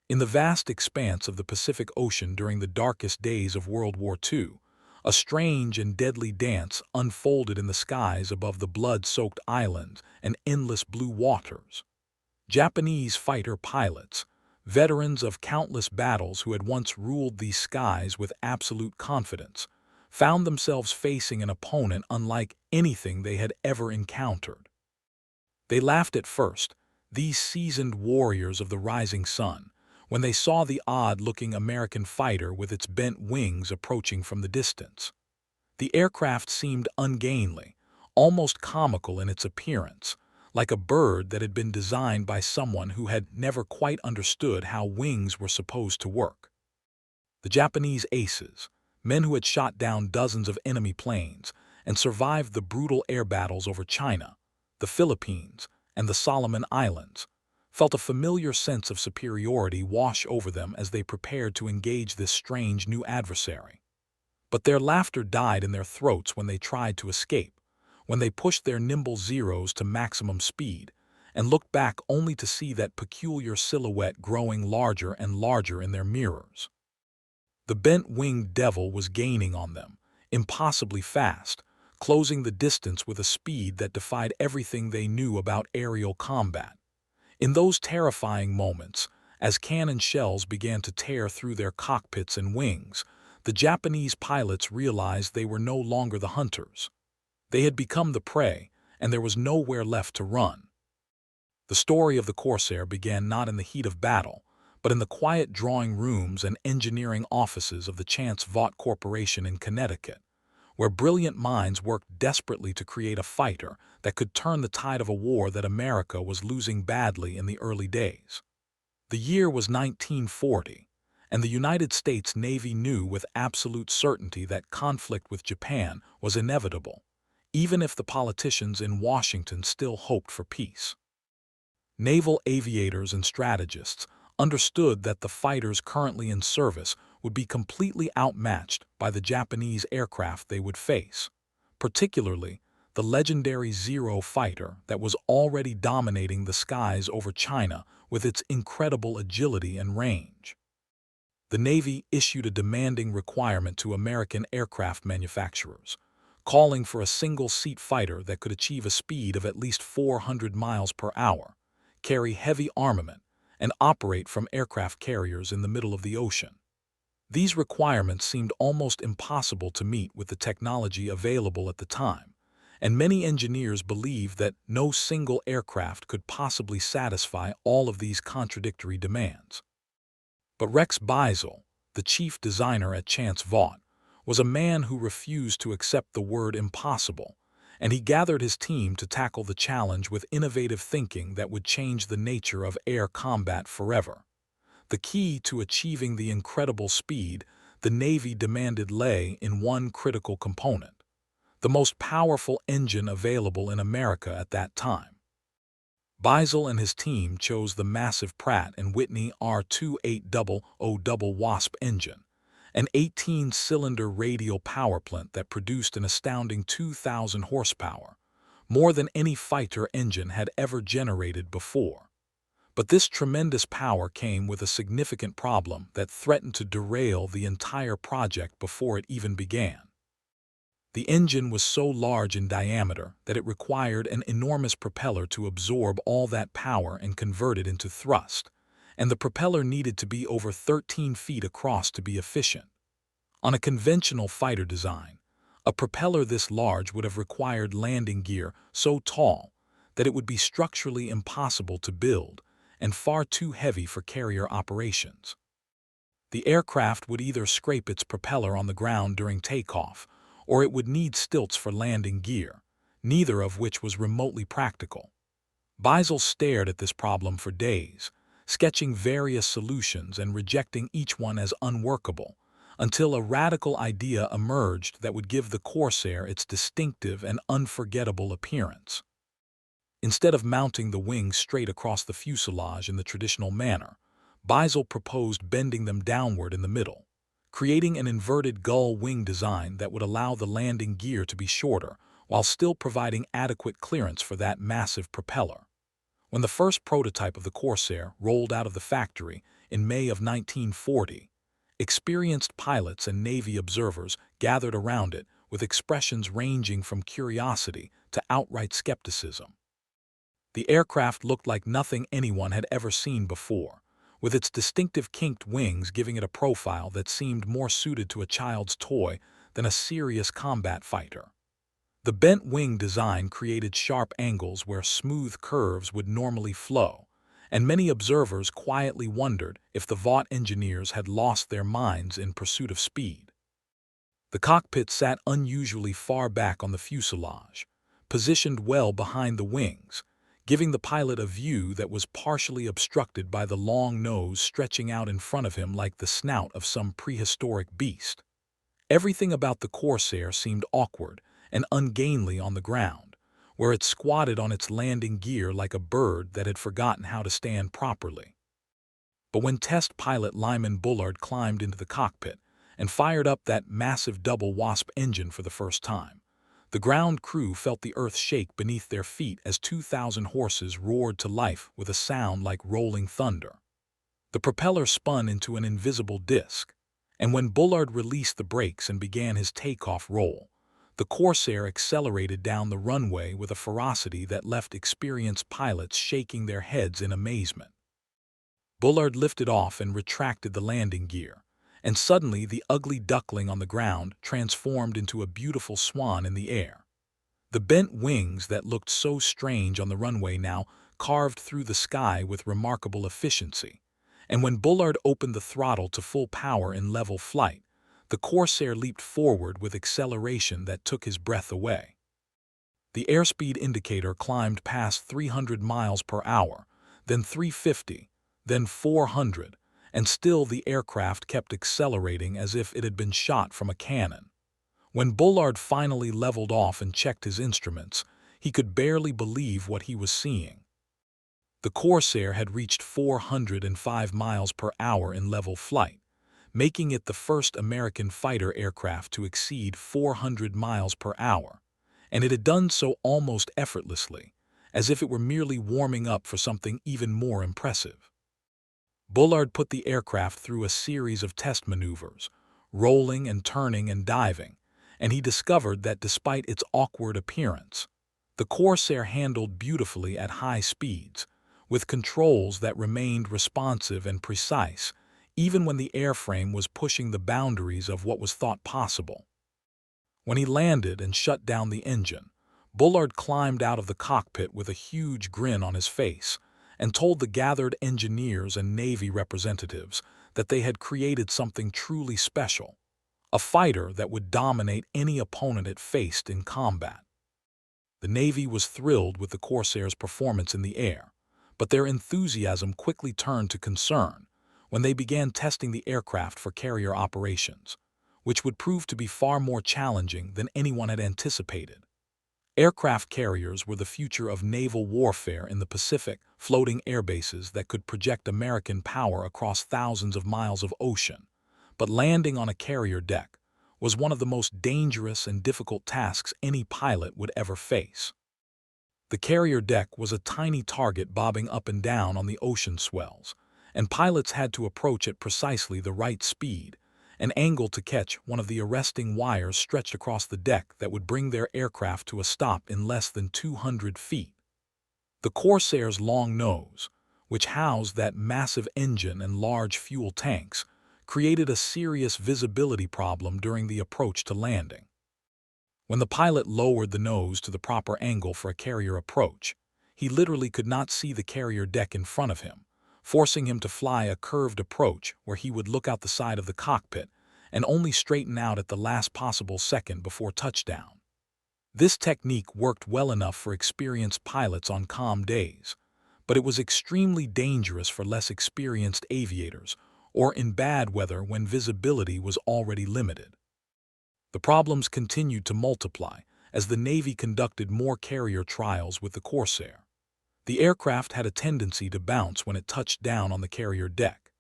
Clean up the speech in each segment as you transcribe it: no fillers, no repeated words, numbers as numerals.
In the vast expanse of the Pacific Ocean during the darkest days of World War II, a strange and deadly dance unfolded in the skies above the blood-soaked islands and endless blue waters. Japanese fighter pilots, veterans of countless battles who had once ruled these skies with absolute confidence, found themselves facing an opponent unlike anything they had ever encountered. They laughed at first, these seasoned warriors of the rising sun, when they saw the odd-looking American fighter with its bent wings approaching from the distance. The aircraft seemed ungainly, almost comical in its appearance, like a bird that had been designed by someone who had never quite understood how wings were supposed to work. The Japanese aces, men who had shot down dozens of enemy planes and survived the brutal air battles over China, the Philippines, and the Solomon Islands, felt a familiar sense of superiority wash over them as they prepared to engage this strange new adversary. But their laughter died in their throats when they tried to escape, when they pushed their nimble Zeros to maximum speed, and looked back only to see that peculiar silhouette growing larger and larger in their mirrors. The bent-winged devil was gaining on them, impossibly fast, closing the distance with a speed that defied everything they knew about aerial combat. In those terrifying moments, as cannon shells began to tear through their cockpits and wings, the Japanese pilots realized they were no longer the hunters. They had become the prey, and there was nowhere left to run. The story of the Corsair began not in the heat of battle, but in the quiet drawing rooms and engineering offices of the Chance Vought Corporation in Connecticut, where brilliant minds worked desperately to create a fighter that could turn the tide of a war that America was losing badly in the early days. The year was 1940, and the United States Navy knew with absolute certainty that conflict with Japan was inevitable, even if the politicians in Washington still hoped for peace. Naval aviators and strategists understood that the fighters currently in service would be completely outmatched by the Japanese aircraft they would face, particularly the legendary Zero fighter that was already dominating the skies over China with its incredible agility and range. The Navy issued a demanding requirement to American aircraft manufacturers, calling for a single-seat fighter that could achieve a speed of at least 400 miles per hour, carry heavy armament, and operate from aircraft carriers in the middle of the ocean. These requirements seemed almost impossible to meet with the technology available at the time, and many engineers believed that no single aircraft could possibly satisfy all of these contradictory demands. But Rex Beisel, the chief designer at Chance Vought, was a man who refused to accept the word impossible, and he gathered his team to tackle the challenge with innovative thinking that would change the nature of air combat forever. The key to achieving the incredible speed the Navy demanded lay in one critical component, the most powerful engine available in America at that time. Beisel and his team chose the massive Pratt & Whitney R2800 Wasp engine, an 18-cylinder radial powerplant that produced an astounding 2,000 horsepower, more than any fighter engine had ever generated before. But this tremendous power came with a significant problem that threatened to derail the entire project before it even began. The engine was so large in diameter that it required an enormous propeller to absorb all that power and convert it into thrust, and the propeller needed to be over 13 feet across to be efficient. On a conventional fighter design, a propeller this large would have required landing gear so tall that it would be structurally impossible to build and far too heavy for carrier operations. The aircraft would either scrape its propeller on the ground during takeoff, or it would need stilts for landing gear, neither of which was remotely practical. Beisel stared at this problem for days, sketching various solutions and rejecting each one as unworkable, until a radical idea emerged that would give the Corsair its distinctive and unforgettable appearance. Instead of mounting the wings straight across the fuselage in the traditional manner, Beisel proposed bending them downward in the middle, creating an inverted gull wing design that would allow the landing gear to be shorter while still providing adequate clearance for that massive propeller. When the first prototype of the Corsair rolled out of the factory, in May of 1940. Experienced pilots and Navy observers gathered around it with expressions ranging from curiosity to outright skepticism. The aircraft looked like nothing anyone had ever seen before, with its distinctive kinked wings giving it a profile that seemed more suited to a child's toy than a serious combat fighter. The bent wing design created sharp angles where smooth curves would normally flow, and many observers quietly wondered if the Vought engineers had lost their minds in pursuit of speed. The cockpit sat unusually far back on the fuselage, positioned well behind the wings, giving the pilot a view that was partially obstructed by the long nose stretching out in front of him like the snout of some prehistoric beast. Everything about the Corsair seemed awkward and ungainly on the ground, where it squatted on its landing gear like a bird that had forgotten how to stand properly. But when test pilot Lyman Bullard climbed into the cockpit and fired up that massive double Wasp engine for the first time, the ground crew felt the earth shake beneath their feet as 2,000 horses roared to life with a sound like rolling thunder. The propeller spun into an invisible disc, and when Bullard released the brakes and began his takeoff roll, the Corsair accelerated down the runway with a ferocity that left experienced pilots shaking their heads in amazement. Bullard lifted off and retracted the landing gear, and suddenly the ugly duckling on the ground transformed into a beautiful swan in the air. The bent wings that looked so strange on the runway now carved through the sky with remarkable efficiency, and when Bullard opened the throttle to full power in level flight, the Corsair leaped forward with acceleration that took his breath away. The airspeed indicator climbed past 300 miles per hour, then 350, then 400, and still the aircraft kept accelerating as if it had been shot from a cannon. When Bullard finally leveled off and checked his instruments, he could barely believe what he was seeing. The Corsair had reached 405 miles per hour in level flight, making it the first American fighter aircraft to exceed 400 miles per hour, and it had done so almost effortlessly, as if it were merely warming up for something even more impressive. Bullard put the aircraft through a series of test maneuvers, rolling and turning and diving, and he discovered that despite its awkward appearance, the Corsair handled beautifully at high speeds, with controls that remained responsive and precise, even when the airframe was pushing the boundaries of what was thought possible. When he landed and shut down the engine, Bullard climbed out of the cockpit with a huge grin on his face and told the gathered engineers and Navy representatives that they had created something truly special, a fighter that would dominate any opponent it faced in combat. The Navy was thrilled with the Corsair's performance in the air, but their enthusiasm quickly turned to concern when they began testing the aircraft for carrier operations, which would prove to be far more challenging than anyone had anticipated. Aircraft carriers were the future of naval warfare in the Pacific, floating airbases that could project American power across thousands of miles of ocean. But landing on a carrier deck was one of the most dangerous and difficult tasks any pilot would ever face. The carrier deck was a tiny target bobbing up and down on the ocean swells, and pilots had to approach at precisely the right speed, an angle to catch one of the arresting wires stretched across the deck that would bring their aircraft to a stop in less than 200 feet. The Corsair's long nose, which housed that massive engine and large fuel tanks, created a serious visibility problem during the approach to landing. When the pilot lowered the nose to the proper angle for a carrier approach, he literally could not see the carrier deck in front of him, forcing him to fly a curved approach where he would look out the side of the cockpit and only straighten out at the last possible second before touchdown. This technique worked well enough for experienced pilots on calm days, but it was extremely dangerous for less experienced aviators or in bad weather when visibility was already limited. The problems continued to multiply as the Navy conducted more carrier trials with the Corsair. The aircraft had a tendency to bounce when it touched down on the carrier deck,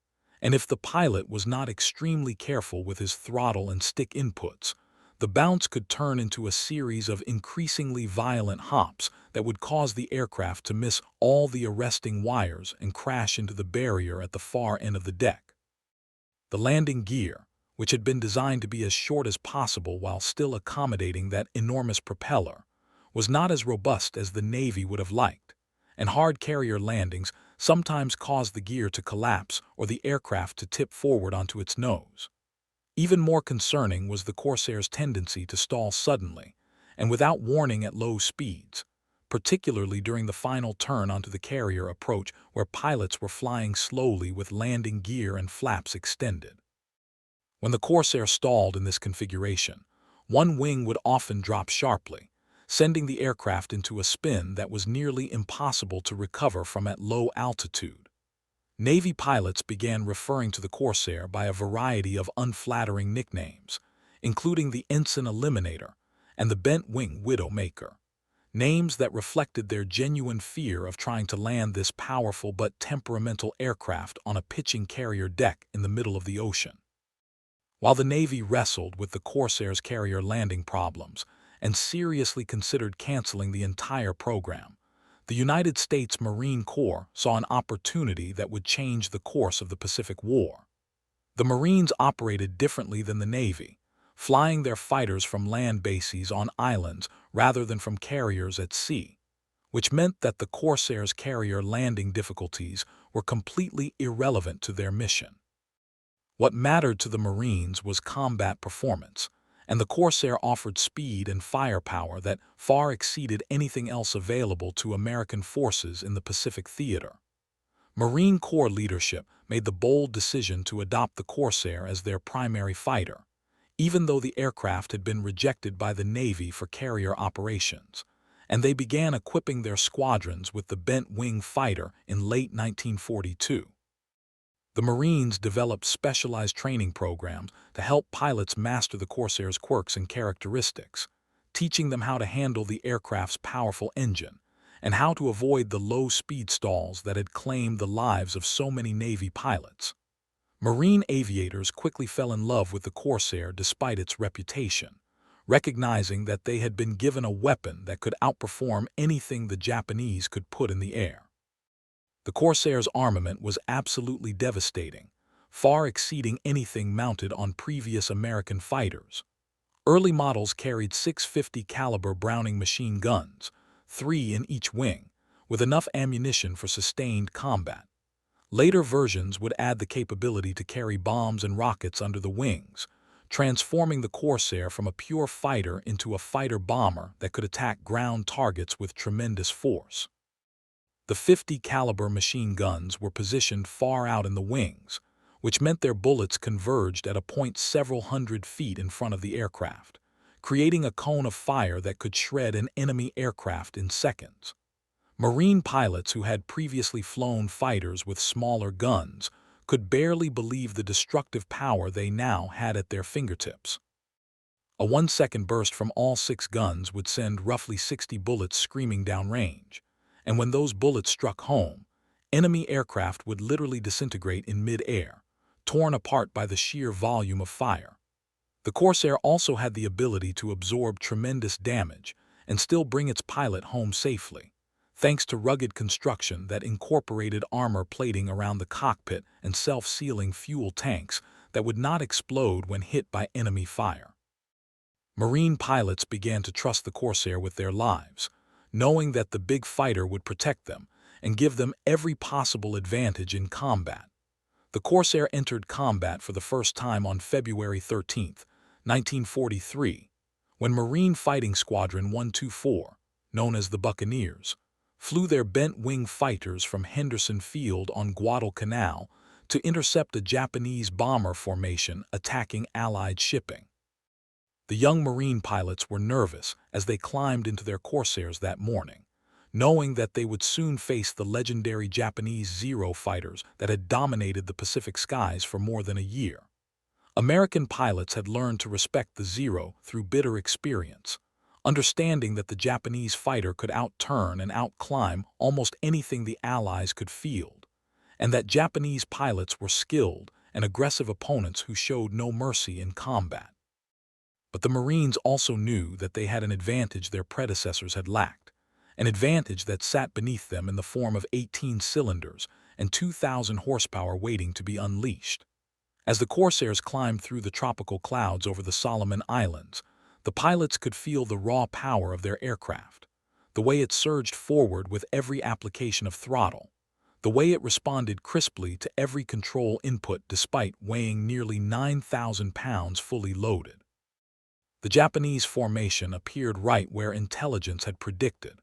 and if the pilot was not extremely careful with his throttle and stick inputs, The bounce could turn into a series of increasingly violent hops that would cause the aircraft to miss all the arresting wires and crash into the barrier at the far end of the deck. The landing gear, which had been designed to be as short as possible while still accommodating that enormous propeller, was not as robust as the Navy would have liked, and hard carrier landings sometimes caused the gear to collapse or the aircraft to tip forward onto its nose. Even more concerning was the Corsair's tendency to stall suddenly and without warning at low speeds, particularly during the final turn onto the carrier approach where pilots were flying slowly with landing gear and flaps extended. When the Corsair stalled in this configuration, one wing would often drop sharply, sending the aircraft into a spin that was nearly impossible to recover from at low altitude. Navy pilots began referring to the Corsair by a variety of unflattering nicknames, including the Ensign Eliminator and the Bent Wing Widowmaker, names that reflected their genuine fear of trying to land this powerful but temperamental aircraft on a pitching carrier deck in the middle of the ocean. While the Navy wrestled with the Corsair's carrier landing problems and seriously considered canceling the entire program, the United States Marine Corps saw an opportunity that would change the course of the Pacific War. The Marines operated differently than the Navy, flying their fighters from land bases on islands rather than from carriers at sea, which meant that the Corsair's carrier landing difficulties were completely irrelevant to their mission. What mattered to the Marines was combat performance, and the Corsair offered speed and firepower that far exceeded anything else available to American forces in the Pacific theater. Marine Corps leadership made the bold decision to adopt the Corsair as their primary fighter, even though the aircraft had been rejected by the Navy for carrier operations, and they began equipping their squadrons with the Bent Wing Fighter in late 1942. The Marines developed specialized training programs to help pilots master the Corsair's quirks and characteristics, teaching them how to handle the aircraft's powerful engine and how to avoid the low-speed stalls that had claimed the lives of so many Navy pilots. Marine aviators quickly fell in love with the Corsair despite its reputation, recognizing that they had been given a weapon that could outperform anything the Japanese could put in the air. The Corsair's armament was absolutely devastating, far exceeding anything mounted on previous American fighters. Early models carried 650 caliber Browning machine guns, 3 in each wing, with enough ammunition for sustained combat. Later versions would add the capability to carry bombs and rockets under the wings, transforming the Corsair from a pure fighter into a fighter-bomber that could attack ground targets with tremendous force. The 50 caliber machine guns were positioned far out in the wings, which meant their bullets converged at a point several hundred feet in front of the aircraft, creating a cone of fire that could shred an enemy aircraft in seconds. Marine pilots who had previously flown fighters with smaller guns could barely believe the destructive power they now had at their fingertips. A 1-second burst from all 6 guns would send roughly 60 bullets screaming downrange, and when those bullets struck home, enemy aircraft would literally disintegrate in mid-air, torn apart by the sheer volume of fire. The Corsair also had the ability to absorb tremendous damage and still bring its pilot home safely, thanks to rugged construction that incorporated armor plating around the cockpit and self-sealing fuel tanks that would not explode when hit by enemy fire. Marine pilots began to trust the Corsair with their lives, knowing that the big fighter would protect them and give them every possible advantage in combat. The Corsair entered combat for the first time on February 13, 1943, when Marine Fighting Squadron 124, known as the Buccaneers, flew their Bent Wing fighters from Henderson Field on Guadalcanal to intercept a Japanese bomber formation attacking Allied shipping. The young Marine pilots were nervous as they climbed into their Corsairs that morning, knowing that they would soon face the legendary Japanese Zero fighters that had dominated the Pacific skies for more than a year. American pilots had learned to respect the Zero through bitter experience, understanding that the Japanese fighter could outturn and outclimb almost anything the Allies could field, and that Japanese pilots were skilled and aggressive opponents who showed no mercy in combat. But the Marines also knew that they had an advantage their predecessors had lacked, an advantage that sat beneath them in the form of 18 cylinders and 2,000 horsepower waiting to be unleashed. As the Corsairs climbed through the tropical clouds over the Solomon Islands, the pilots could feel the raw power of their aircraft, the way it surged forward with every application of throttle, the way it responded crisply to every control input despite weighing nearly 9,000 pounds fully loaded. The Japanese formation appeared right where intelligence had predicted.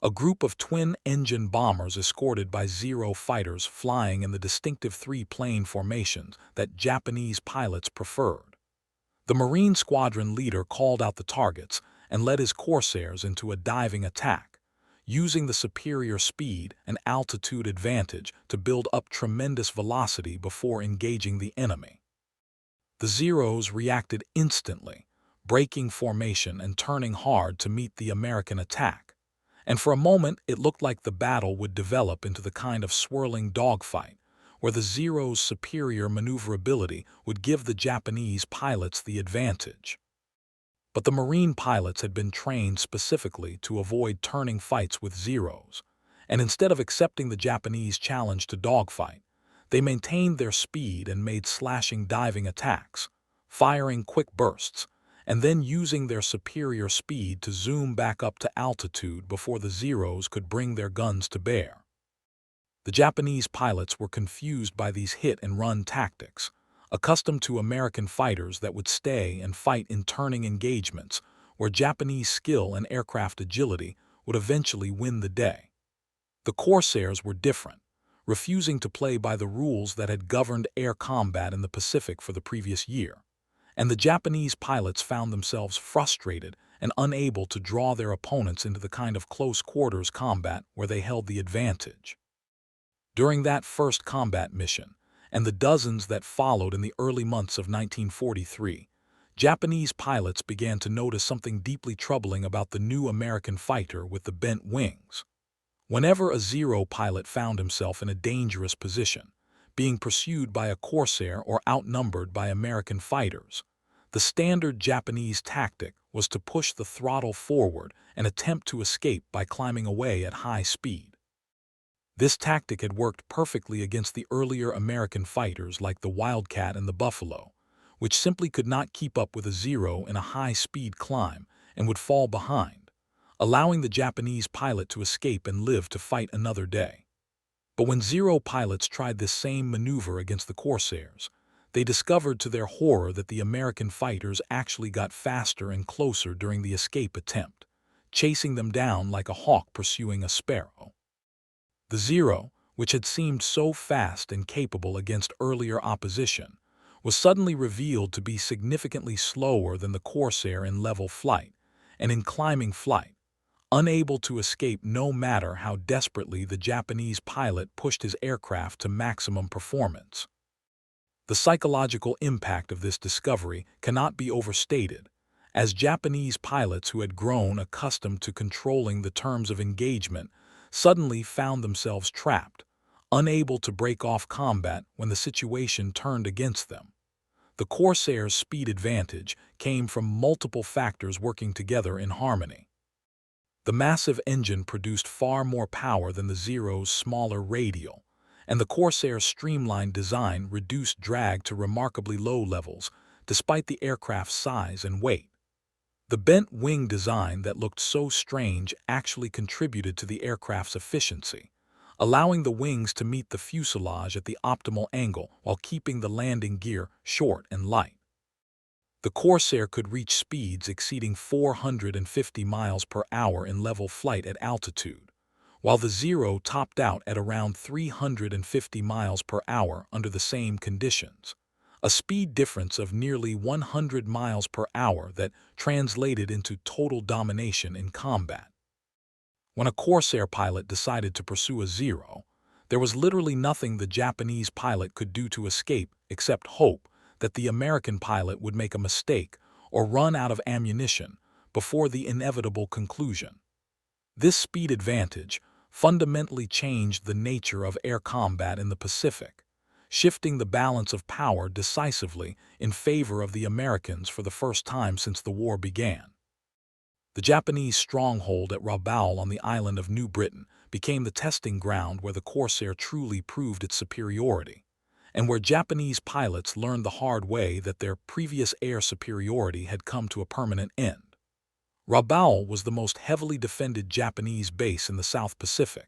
A group of twin-engine bombers escorted by Zero fighters flying in the distinctive three-plane formations that Japanese pilots preferred. The Marine squadron leader called out the targets and led his Corsairs into a diving attack, using the superior speed and altitude advantage to build up tremendous velocity before engaging the enemy. The Zeros reacted instantly, breaking formation and turning hard to meet the American attack. And for a moment it looked like the battle would develop into the kind of swirling dogfight where the Zero's superior maneuverability would give the Japanese pilots the advantage. But the Marine pilots had been trained specifically to avoid turning fights with Zeros, and instead of accepting the Japanese challenge to dogfight, they maintained their speed and made slashing diving attacks, firing quick bursts, and then using their superior speed to zoom back up to altitude before the Zeros could bring their guns to bear. The Japanese pilots were confused by these hit-and-run tactics, accustomed to American fighters that would stay and fight in turning engagements where Japanese skill and aircraft agility would eventually win the day. The Corsairs were different, refusing to play by the rules that had governed air combat in the Pacific for the previous year, and the Japanese pilots found themselves frustrated and unable to draw their opponents into the kind of close-quarters combat where they held the advantage. During that first combat mission, and the dozens that followed in the early months of 1943, Japanese pilots began to notice something deeply troubling about the new American fighter with the bent wings. Whenever a Zero pilot found himself in a dangerous position, being pursued by a Corsair or outnumbered by American fighters, the standard Japanese tactic was to push the throttle forward and attempt to escape by climbing away at high speed. This tactic had worked perfectly against the earlier American fighters like the Wildcat and the Buffalo, which simply could not keep up with a Zero in a high-speed climb and would fall behind, allowing the Japanese pilot to escape and live to fight another day. But when Zero pilots tried this same maneuver against the Corsairs, they discovered to their horror that the American fighters actually got faster and closer during the escape attempt, chasing them down like a hawk pursuing a sparrow. The Zero, which had seemed so fast and capable against earlier opposition, was suddenly revealed to be significantly slower than the Corsair in level flight and in climbing flight, unable to escape no matter how desperately the Japanese pilot pushed his aircraft to maximum performance. The psychological impact of this discovery cannot be overstated, as Japanese pilots who had grown accustomed to controlling the terms of engagement suddenly found themselves trapped, unable to break off combat when the situation turned against them. The Corsair's speed advantage came from multiple factors working together in harmony. The massive engine produced far more power than the Zero's smaller radial, and the Corsair's streamlined design reduced drag to remarkably low levels, despite the aircraft's size and weight. The bent wing design that looked so strange actually contributed to the aircraft's efficiency, allowing the wings to meet the fuselage at the optimal angle while keeping the landing gear short and light. The Corsair could reach speeds exceeding 450 miles per hour in level flight at altitude, while the Zero topped out at around 350 miles per hour under the same conditions, a speed difference of nearly 100 miles per hour that translated into total domination in combat. When a Corsair pilot decided to pursue a Zero, there was literally nothing the Japanese pilot could do to escape except hope that the American pilot would make a mistake or run out of ammunition before the inevitable conclusion. This speed advantage fundamentally changed the nature of air combat in the Pacific, shifting the balance of power decisively in favor of the Americans for the first time since the war began. The Japanese stronghold at Rabaul on the island of New Britain became the testing ground where the Corsair truly proved its superiority, and where Japanese pilots learned the hard way that their previous air superiority had come to a permanent end. Rabaul was the most heavily defended Japanese base in the South Pacific,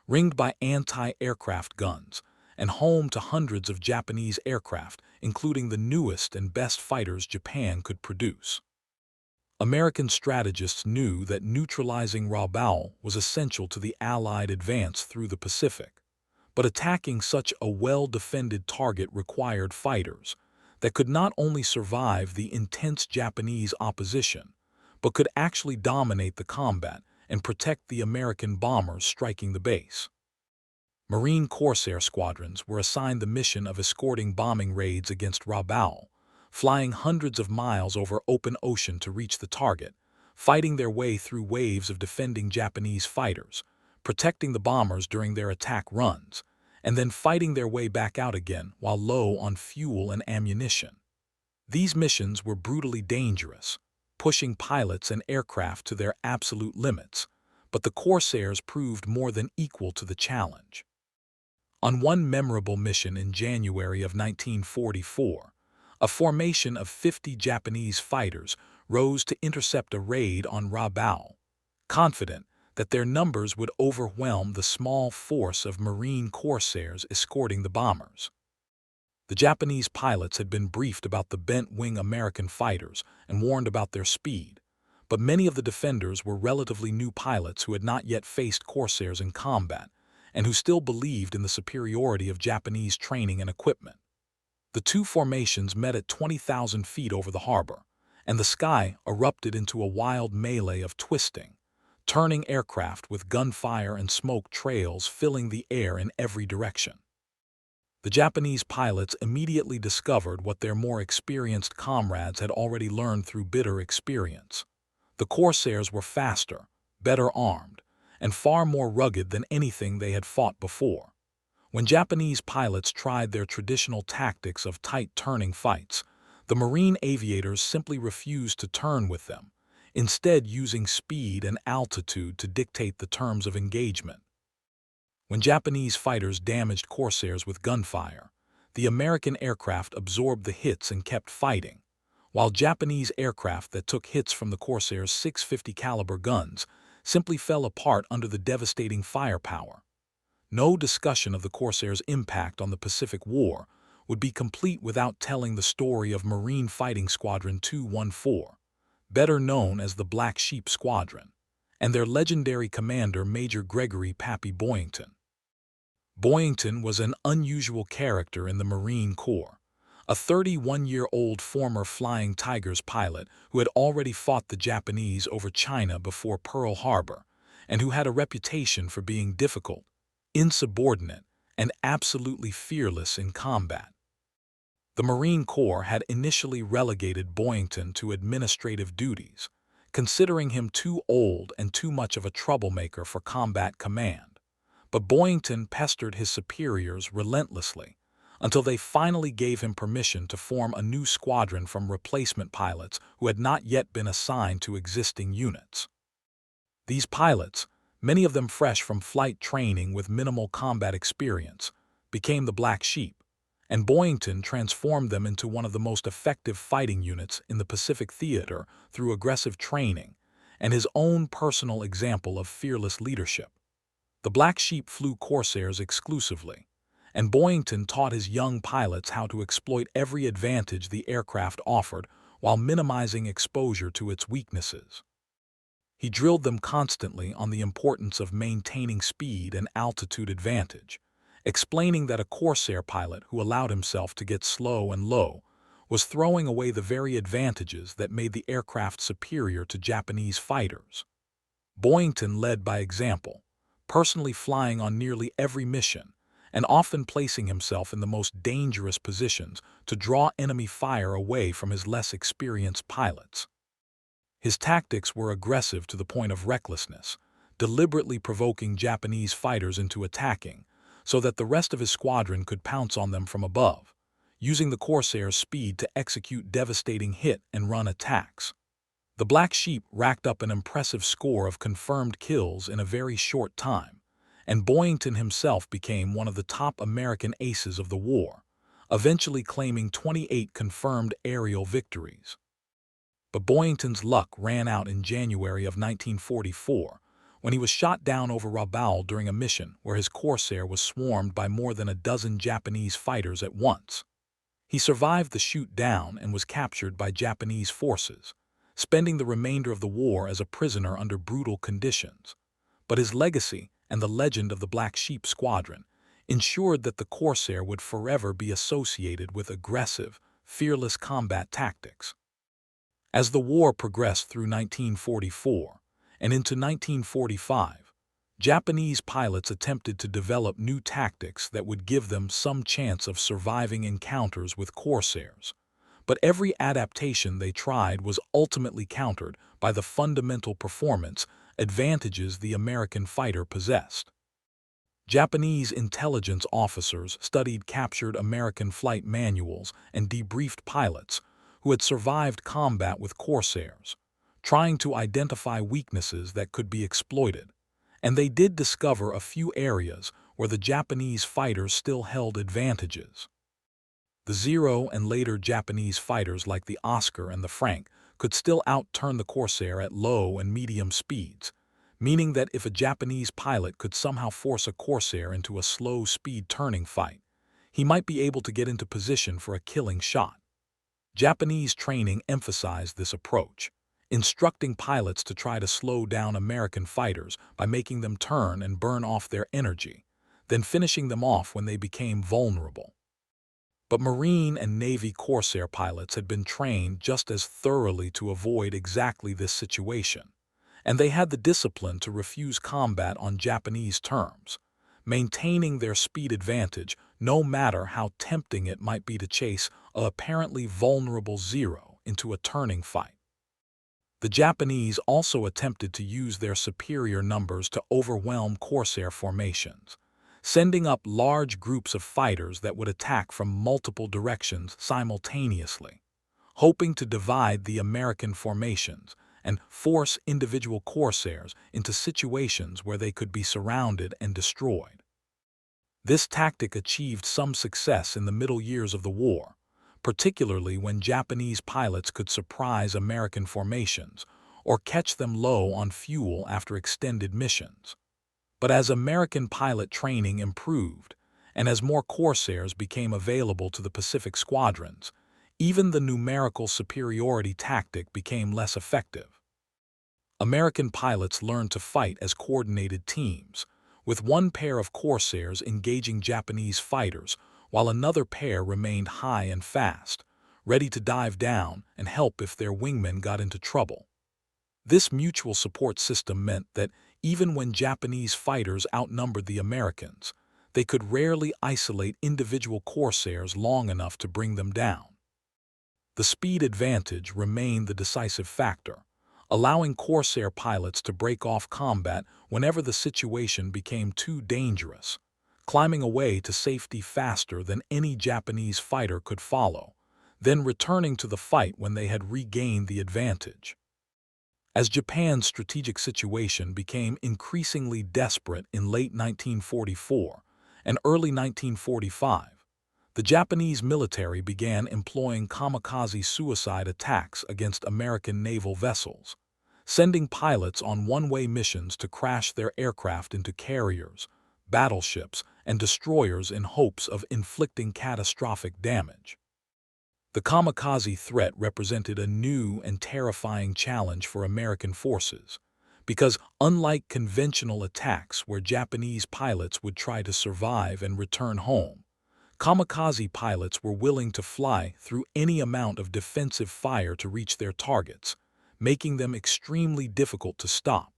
ringed by anti-aircraft guns, and home to hundreds of Japanese aircraft, including the newest and best fighters Japan could produce. American strategists knew that neutralizing Rabaul was essential to the Allied advance through the Pacific, but attacking such a well-defended target required fighters that could not only survive the intense Japanese opposition, but could actually dominate the combat and protect the American bombers striking the base. Marine Corsair squadrons were assigned the mission of escorting bombing raids against Rabaul, flying hundreds of miles over open ocean to reach the target, fighting their way through waves of defending Japanese fighters, protecting the bombers during their attack runs, and then fighting their way back out again while low on fuel and ammunition. These missions were brutally dangerous, pushing pilots and aircraft to their absolute limits, but the Corsairs proved more than equal to the challenge. On one memorable mission in January of 1944, a formation of 50 Japanese fighters rose to intercept a raid on Rabaul, confident that their numbers would overwhelm the small force of Marine Corsairs escorting the bombers. The Japanese pilots had been briefed about the bent-wing American fighters and warned about their speed, but many of the defenders were relatively new pilots who had not yet faced Corsairs in combat and who still believed in the superiority of Japanese training and equipment. The two formations met at 20,000 feet over the harbor, and the sky erupted into a wild melee of twisting, turning aircraft with gunfire and smoke trails filling the air in every direction. The Japanese pilots immediately discovered what their more experienced comrades had already learned through bitter experience. The Corsairs were faster, better armed, and far more rugged than anything they had fought before. When Japanese pilots tried their traditional tactics of tight turning fights, the Marine aviators simply refused to turn with them, instead using speed and altitude to dictate the terms of engagement. When Japanese fighters damaged Corsairs with gunfire, the American aircraft absorbed the hits and kept fighting, while Japanese aircraft that took hits from the Corsairs' 650 caliber guns simply fell apart under the devastating firepower. No discussion of the Corsairs' impact on the Pacific War would be complete without telling the story of Marine Fighting Squadron 214, better known as the Black Sheep Squadron, and their legendary commander Major Gregory "Pappy" Boyington. Boyington was an unusual character in the Marine Corps, a 31-year-old former Flying Tigers pilot who had already fought the Japanese over China before Pearl Harbor, and who had a reputation for being difficult, insubordinate, and absolutely fearless in combat. The Marine Corps had initially relegated Boyington to administrative duties, considering him too old and too much of a troublemaker for combat command. But Boyington pestered his superiors relentlessly until they finally gave him permission to form a new squadron from replacement pilots who had not yet been assigned to existing units. These pilots, many of them fresh from flight training with minimal combat experience, became the Black Sheep, and Boyington transformed them into one of the most effective fighting units in the Pacific theater through aggressive training and his own personal example of fearless leadership. The Black Sheep flew Corsairs exclusively, and Boyington taught his young pilots how to exploit every advantage the aircraft offered while minimizing exposure to its weaknesses. He drilled them constantly on the importance of maintaining speed and altitude advantage, explaining that a Corsair pilot who allowed himself to get slow and low was throwing away the very advantages that made the aircraft superior to Japanese fighters. Boyington led by example, personally flying on nearly every mission, and often placing himself in the most dangerous positions to draw enemy fire away from his less experienced pilots. His tactics were aggressive to the point of recklessness, deliberately provoking Japanese fighters into attacking, so that the rest of his squadron could pounce on them from above, using the Corsairs' speed to execute devastating hit-and-run attacks. The Black Sheep racked up an impressive score of confirmed kills in a very short time, and Boyington himself became one of the top American aces of the war, eventually claiming 28 confirmed aerial victories. But Boyington's luck ran out in January of 1944, when he was shot down over Rabaul during a mission where his Corsair was swarmed by more than a dozen Japanese fighters at once. He survived the shoot-down and was captured by Japanese forces, spending the remainder of the war as a prisoner under brutal conditions. But his legacy and the legend of the Black Sheep Squadron ensured that the Corsair would forever be associated with aggressive, fearless combat tactics. As the war progressed through 1944 and into 1945, Japanese pilots attempted to develop new tactics that would give them some chance of surviving encounters with Corsairs. But every adaptation they tried was ultimately countered by the fundamental performance advantages the American fighter possessed. Japanese intelligence officers studied captured American flight manuals and debriefed pilots who had survived combat with Corsairs, trying to identify weaknesses that could be exploited. And they did discover a few areas where the Japanese fighters still held advantages. The Zero and later Japanese fighters like the Oscar and the Frank could still outturn the Corsair at low and medium speeds, meaning that if a Japanese pilot could somehow force a Corsair into a slow-speed turning fight, he might be able to get into position for a killing shot. Japanese training emphasized this approach, instructing pilots to try to slow down American fighters by making them turn and burn off their energy, then finishing them off when they became vulnerable. But Marine and Navy Corsair pilots had been trained just as thoroughly to avoid exactly this situation, and they had the discipline to refuse combat on Japanese terms, maintaining their speed advantage no matter how tempting it might be to chase an apparently vulnerable Zero into a turning fight. The Japanese also attempted to use their superior numbers to overwhelm Corsair formations, sending up large groups of fighters that would attack from multiple directions simultaneously, hoping to divide the American formations and force individual Corsairs into situations where they could be surrounded and destroyed. This tactic achieved some success in the middle years of the war, particularly when Japanese pilots could surprise American formations or catch them low on fuel after extended missions. But as American pilot training improved, and as more Corsairs became available to the Pacific squadrons, even the numerical superiority tactic became less effective. American pilots learned to fight as coordinated teams, with one pair of Corsairs engaging Japanese fighters while another pair remained high and fast, ready to dive down and help if their wingmen got into trouble. This mutual support system meant that even when Japanese fighters outnumbered the Americans, they could rarely isolate individual Corsairs long enough to bring them down. The speed advantage remained the decisive factor, allowing Corsair pilots to break off combat whenever the situation became too dangerous, climbing away to safety faster than any Japanese fighter could follow, then returning to the fight when they had regained the advantage. As Japan's strategic situation became increasingly desperate in late 1944 and early 1945, the Japanese military began employing kamikaze suicide attacks against American naval vessels, sending pilots on one-way missions to crash their aircraft into carriers, battleships, and destroyers in hopes of inflicting catastrophic damage. The kamikaze threat represented a new and terrifying challenge for American forces, because unlike conventional attacks where Japanese pilots would try to survive and return home, kamikaze pilots were willing to fly through any amount of defensive fire to reach their targets, making them extremely difficult to stop.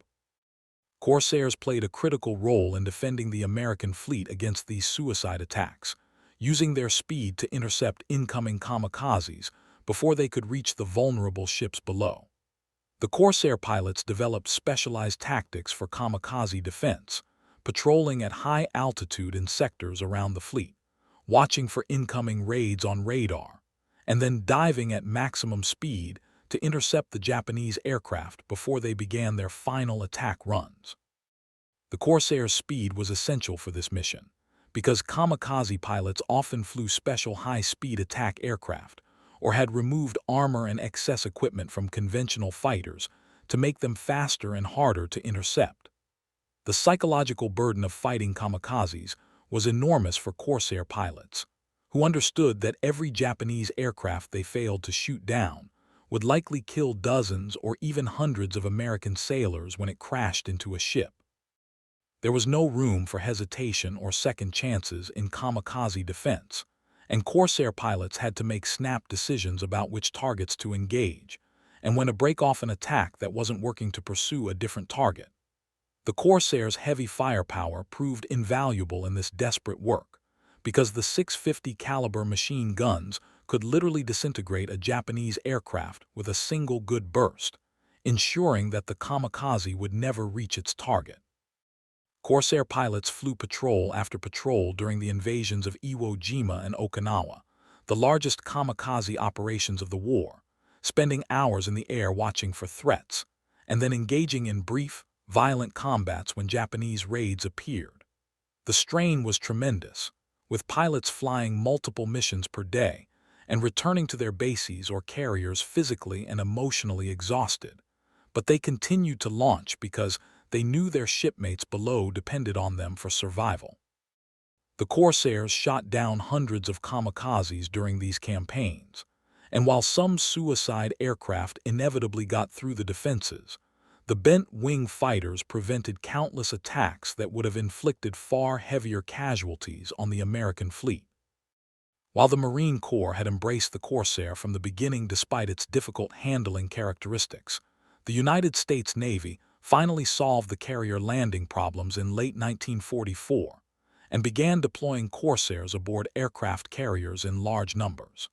Corsairs played a critical role in defending the American fleet against these suicide attacks, using their speed to intercept incoming kamikazes before they could reach the vulnerable ships below. The Corsair pilots developed specialized tactics for kamikaze defense, patrolling at high altitude in sectors around the fleet, watching for incoming raids on radar, and then diving at maximum speed to intercept the Japanese aircraft before they began their final attack runs. The Corsairs' speed was essential for this mission, because kamikaze pilots often flew special high-speed attack aircraft or had removed armor and excess equipment from conventional fighters to make them faster and harder to intercept. The psychological burden of fighting kamikazes was enormous for Corsair pilots, who understood that every Japanese aircraft they failed to shoot down would likely kill dozens or even hundreds of American sailors when it crashed into a ship. There was no room for hesitation or second chances in kamikaze defense, and Corsair pilots had to make snap decisions about which targets to engage, and when to break off an attack that wasn't working to pursue a different target. The Corsairs' heavy firepower proved invaluable in this desperate work, because the 650 caliber machine guns could literally disintegrate a Japanese aircraft with a single good burst, ensuring that the kamikaze would never reach its target. Corsair pilots flew patrol after patrol during the invasions of Iwo Jima and Okinawa, the largest kamikaze operations of the war, spending hours in the air watching for threats, and then engaging in brief, violent combats when Japanese raids appeared. The strain was tremendous, with pilots flying multiple missions per day and returning to their bases or carriers physically and emotionally exhausted, but they continued to launch because they knew their shipmates below depended on them for survival. The Corsairs shot down hundreds of kamikazes during these campaigns, and while some suicide aircraft inevitably got through the defenses, the bent-wing fighters prevented countless attacks that would have inflicted far heavier casualties on the American fleet. While the Marine Corps had embraced the Corsair from the beginning despite its difficult handling characteristics, the United States Navy finally solved the carrier landing problems in late 1944 and began deploying Corsairs aboard aircraft carriers in large numbers.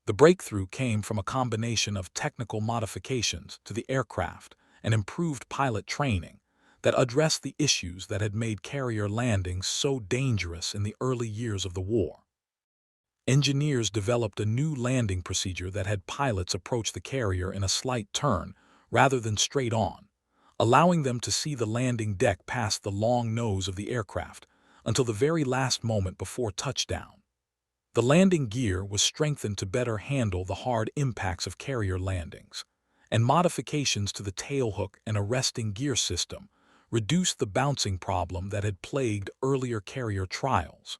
The breakthrough came from a combination of technical modifications to the aircraft and improved pilot training that addressed the issues that had made carrier landings so dangerous in the early years of the war. Engineers developed a new landing procedure that had pilots approach the carrier in a slight turn rather than straight on, allowing them to see the landing deck past the long nose of the aircraft until the very last moment before touchdown. The landing gear was strengthened to better handle the hard impacts of carrier landings, and modifications to the tailhook and arresting gear system reduced the bouncing problem that had plagued earlier carrier trials.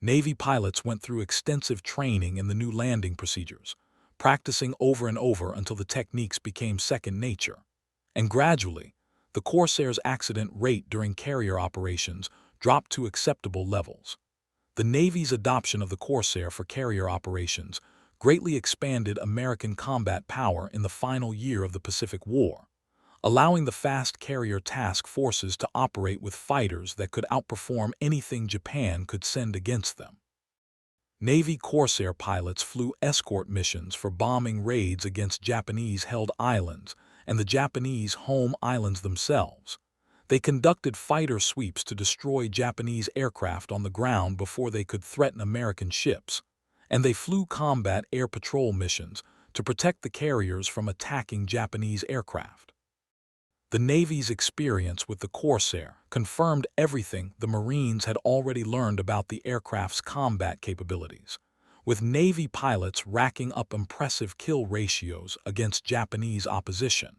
Navy pilots went through extensive training in the new landing procedures, practicing over and over until the techniques became second nature. And gradually, the Corsairs' accident rate during carrier operations dropped to acceptable levels. The Navy's adoption of the Corsair for carrier operations greatly expanded American combat power in the final year of the Pacific War, allowing the fast carrier task forces to operate with fighters that could outperform anything Japan could send against them. Navy Corsair pilots flew escort missions for bombing raids against Japanese-held islands and the Japanese home islands themselves. They conducted fighter sweeps to destroy Japanese aircraft on the ground before they could threaten American ships, and they flew combat air patrol missions to protect the carriers from attacking Japanese aircraft. The Navy's experience with the Corsair confirmed everything the Marines had already learned about the aircraft's combat capabilities, with Navy pilots racking up impressive kill ratios against Japanese opposition.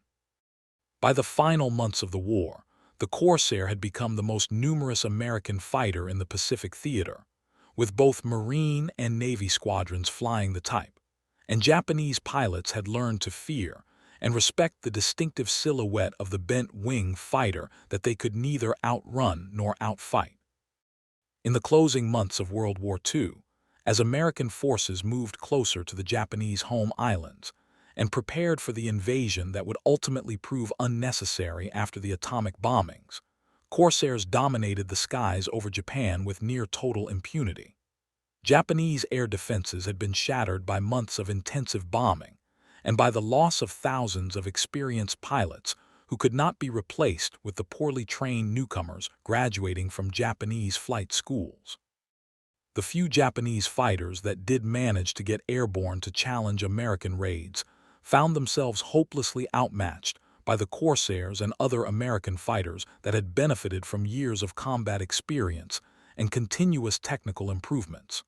By the final months of the war, the Corsair had become the most numerous American fighter in the Pacific theater, with both Marine and Navy squadrons flying the type, and Japanese pilots had learned to fear and respect the distinctive silhouette of the bent-wing fighter that they could neither outrun nor outfight. In the closing months of World War II, as American forces moved closer to the Japanese home islands and prepared for the invasion that would ultimately prove unnecessary after the atomic bombings, Corsairs dominated the skies over Japan with near-total impunity. Japanese air defenses had been shattered by months of intensive bombing, and by the loss of thousands of experienced pilots who could not be replaced with the poorly trained newcomers graduating from Japanese flight schools. The few Japanese fighters that did manage to get airborne to challenge American raids found themselves hopelessly outmatched by the Corsairs and other American fighters that had benefited from years of combat experience and continuous technical improvements.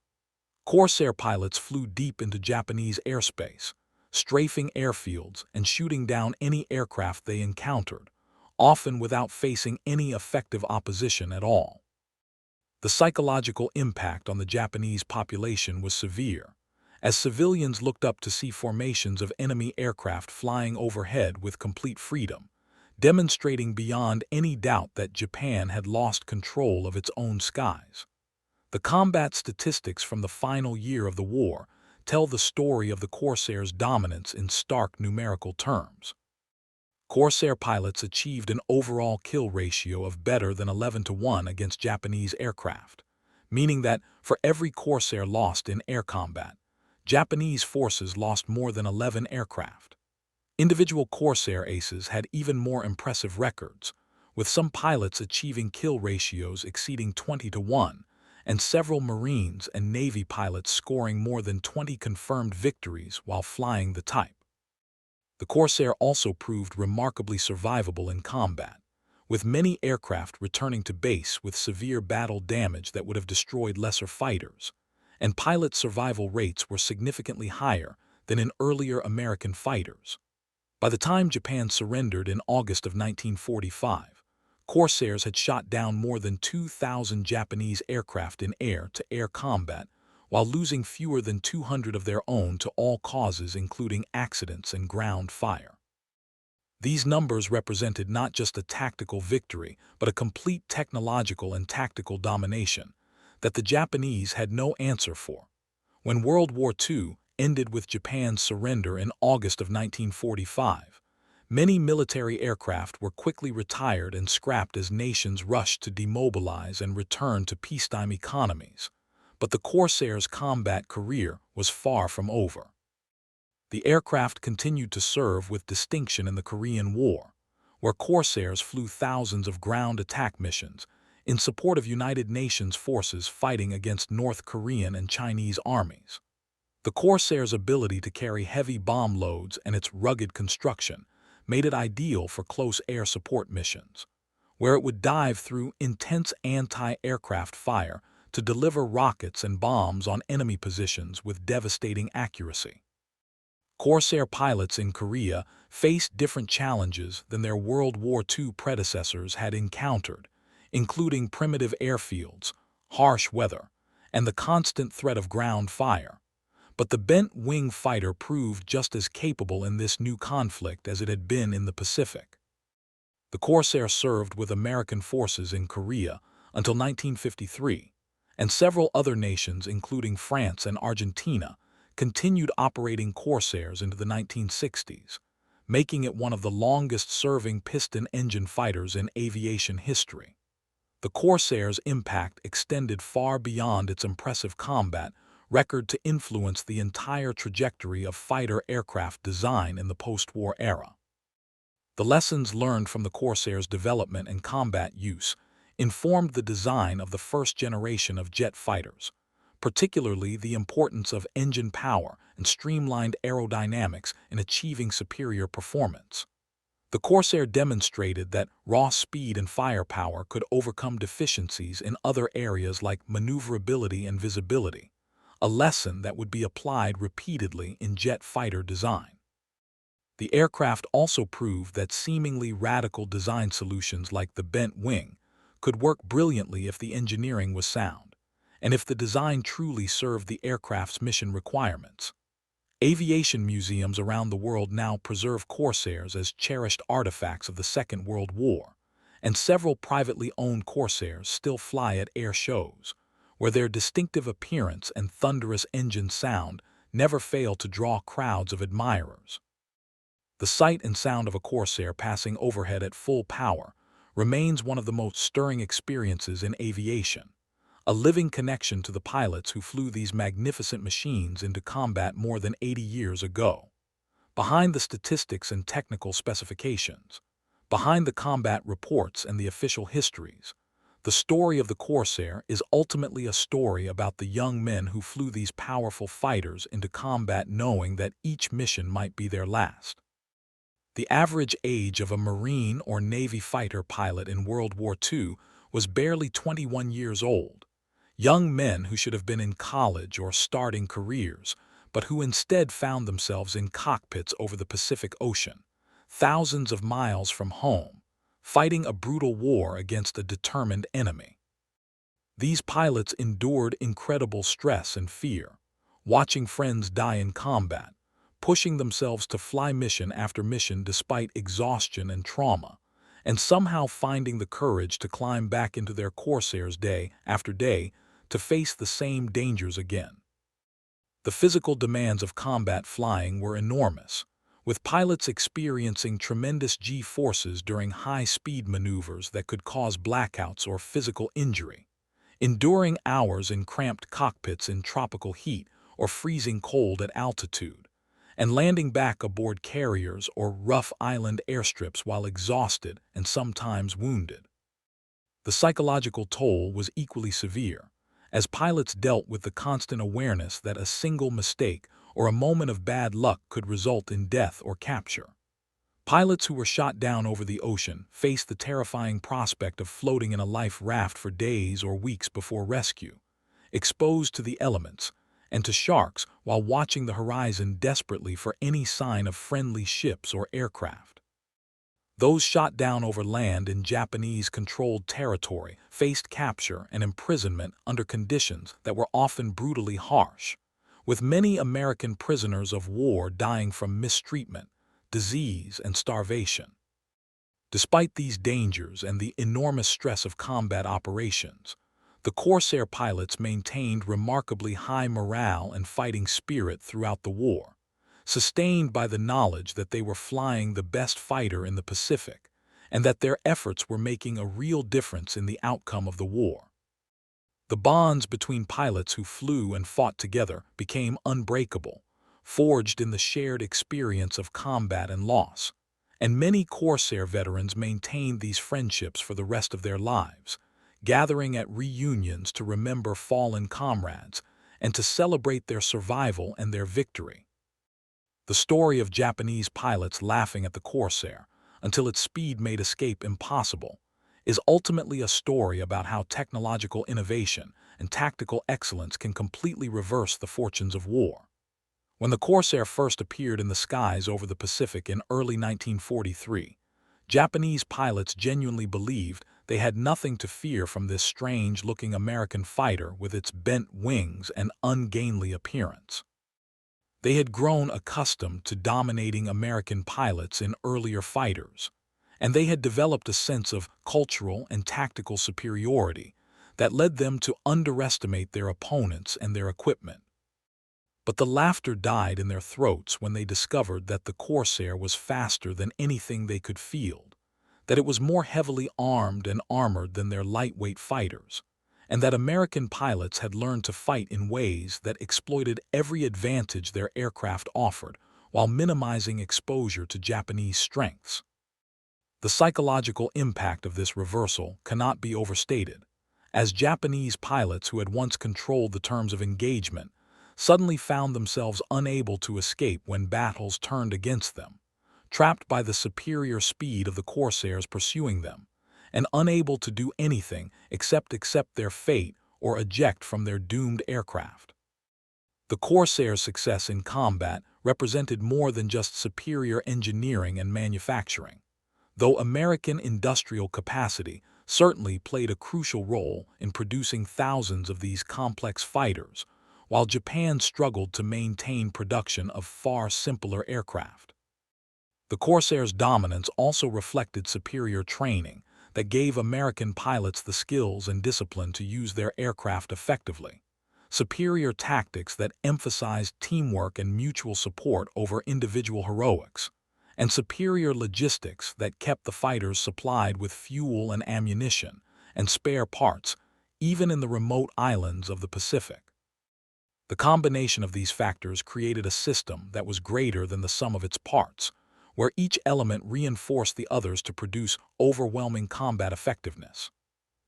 Corsair pilots flew deep into Japanese airspace, strafing airfields and shooting down any aircraft they encountered, often without facing any effective opposition at all. The psychological impact on the Japanese population was severe, as civilians looked up to see formations of enemy aircraft flying overhead with complete freedom, demonstrating beyond any doubt that Japan had lost control of its own skies. The combat statistics from the final year of the war tell the story of the Corsairs' dominance in stark numerical terms. Corsair pilots achieved an overall kill ratio of better than 11-to-1 against Japanese aircraft, meaning that for every Corsair lost in air combat, Japanese forces lost more than 11 aircraft. Individual Corsair aces had even more impressive records, with some pilots achieving kill ratios exceeding 20-to-1, and several Marines and Navy pilots scoring more than 20 confirmed victories while flying the type. The Corsair also proved remarkably survivable in combat, with many aircraft returning to base with severe battle damage that would have destroyed lesser fighters, and pilot survival rates were significantly higher than in earlier American fighters. By the time Japan surrendered in August of 1945, Corsairs had shot down more than 2,000 Japanese aircraft in air-to-air combat, while losing fewer than 200 of their own to all causes including accidents and ground fire. These numbers represented not just a tactical victory, but a complete technological and tactical domination that the Japanese had no answer for. When World War II ended with Japan's surrender in August of 1945, many military aircraft were quickly retired and scrapped as nations rushed to demobilize and return to peacetime economies. But the Corsairs' combat career was far from over. The aircraft continued to serve with distinction in the Korean War, where Corsairs flew thousands of ground attack missions in support of United Nations forces fighting against North Korean and Chinese armies. The Corsair's ability to carry heavy bomb loads and its rugged construction made it ideal for close air support missions, where it would dive through intense anti-aircraft fire to deliver rockets and bombs on enemy positions with devastating accuracy. Corsair pilots in Korea faced different challenges than their World War II predecessors had encountered, including primitive airfields, harsh weather, and the constant threat of ground fire. But the bent-wing fighter proved just as capable in this new conflict as it had been in the Pacific. The Corsair served with American forces in Korea until 1953, and several other nations, including France and Argentina, continued operating Corsairs into the 1960s, making it one of the longest-serving piston-engine fighters in aviation history. The Corsair's impact extended far beyond its impressive combat record to influence the entire trajectory of fighter aircraft design in the post-war era. The lessons learned from the Corsair's development and combat use informed the design of the first generation of jet fighters, particularly the importance of engine power and streamlined aerodynamics in achieving superior performance. The Corsair demonstrated that raw speed and firepower could overcome deficiencies in other areas like maneuverability and visibility, a lesson that would be applied repeatedly in jet fighter design. The aircraft also proved that seemingly radical design solutions like the bent wing could work brilliantly if the engineering was sound, and if the design truly served the aircraft's mission requirements. Aviation museums around the world now preserve Corsairs as cherished artifacts of the Second World War, and several privately owned Corsairs still fly at air shows, where their distinctive appearance and thunderous engine sound never fail to draw crowds of admirers. The sight and sound of a Corsair passing overhead at full power remains one of the most stirring experiences in aviation, a living connection to the pilots who flew these magnificent machines into combat more than 80 years ago. Behind the statistics and technical specifications, Behind the combat reports and the official histories, the story of the Corsair is ultimately a story about the young men who flew these powerful fighters into combat knowing that each mission might be their last. The average age of a Marine or Navy fighter pilot in World War II was barely 21 years old. Young men who should have been in college or starting careers, but who instead found themselves in cockpits over the Pacific Ocean, thousands of miles from home, fighting a brutal war against a determined enemy. These pilots endured incredible stress and fear, watching friends die in combat, pushing themselves to fly mission after mission despite exhaustion and trauma, and somehow finding the courage to climb back into their Corsairs day after day to face the same dangers again. The physical demands of combat flying were enormous, with pilots experiencing tremendous G-forces during high-speed maneuvers that could cause blackouts or physical injury, enduring hours in cramped cockpits in tropical heat or freezing cold at altitude, and landing back aboard carriers or rough island airstrips while exhausted and sometimes wounded. The psychological toll was equally severe, as pilots dealt with the constant awareness that a single mistake or a moment of bad luck could result in death or capture. Pilots who were shot down over the ocean faced the terrifying prospect of floating in a life raft for days or weeks before rescue, exposed to the elements and to sharks while watching the horizon desperately for any sign of friendly ships or aircraft. Those shot down over land in Japanese-controlled territory faced capture and imprisonment under conditions that were often brutally harsh, with many American prisoners of war dying from mistreatment, disease, and starvation. Despite these dangers and the enormous stress of combat operations, the Corsair pilots maintained remarkably high morale and fighting spirit throughout the war, sustained by the knowledge that they were flying the best fighter in the Pacific and that their efforts were making a real difference in the outcome of the war. The bonds between pilots who flew and fought together became unbreakable, forged in the shared experience of combat and loss, and many Corsair veterans maintained these friendships for the rest of their lives, gathering at reunions to remember fallen comrades and to celebrate their survival and their victory. The story of Japanese pilots laughing at the Corsair until its speed made escape impossible is ultimately a story about how technological innovation and tactical excellence can completely reverse the fortunes of war. When the Corsair first appeared in the skies over the Pacific in early 1943, Japanese pilots genuinely believed they had nothing to fear from this strange-looking American fighter with its bent wings and ungainly appearance. They had grown accustomed to dominating American pilots in earlier fighters, and they had developed a sense of cultural and tactical superiority that led them to underestimate their opponents and their equipment. But the laughter died in their throats when they discovered that the Corsair was faster than anything they could field, that it was more heavily armed and armored than their lightweight fighters, and that American pilots had learned to fight in ways that exploited every advantage their aircraft offered while minimizing exposure to Japanese strengths. The psychological impact of this reversal cannot be overstated, as Japanese pilots who had once controlled the terms of engagement suddenly found themselves unable to escape when battles turned against them, trapped by the superior speed of the Corsairs pursuing them, and unable to do anything except accept their fate or eject from their doomed aircraft. The Corsairs' success in combat represented more than just superior engineering and manufacturing, though American industrial capacity certainly played a crucial role in producing thousands of these complex fighters, while Japan struggled to maintain production of far simpler aircraft. The Corsairs' dominance also reflected superior training that gave American pilots the skills and discipline to use their aircraft effectively, superior tactics that emphasized teamwork and mutual support over individual heroics, and superior logistics that kept the fighters supplied with fuel and ammunition and spare parts, even in the remote islands of the Pacific. The combination of these factors created a system that was greater than the sum of its parts, where each element reinforced the others to produce overwhelming combat effectiveness.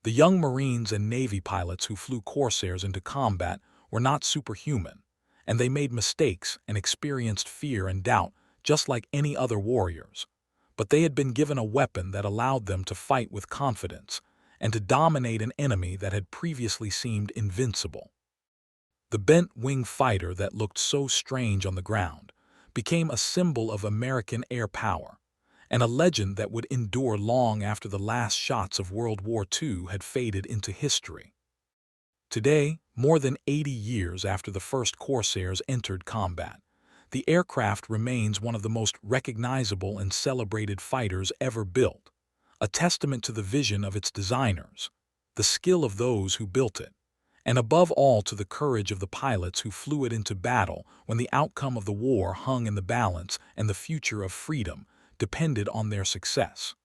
The young Marines and Navy pilots who flew Corsairs into combat were not superhuman, and they made mistakes and experienced fear and doubt just like any other warriors. But they had been given a weapon that allowed them to fight with confidence and to dominate an enemy that had previously seemed invincible. The bent-wing fighter that looked so strange on the ground became a symbol of American air power, and a legend that would endure long after the last shots of World War II had faded into history. Today, more than 80 years after the first Corsairs entered combat, the aircraft remains one of the most recognizable and celebrated fighters ever built, a testament to the vision of its designers, the skill of those who built it, and above all to the courage of the pilots who flew it into battle when the outcome of the war hung in the balance and the future of freedom depended on their success.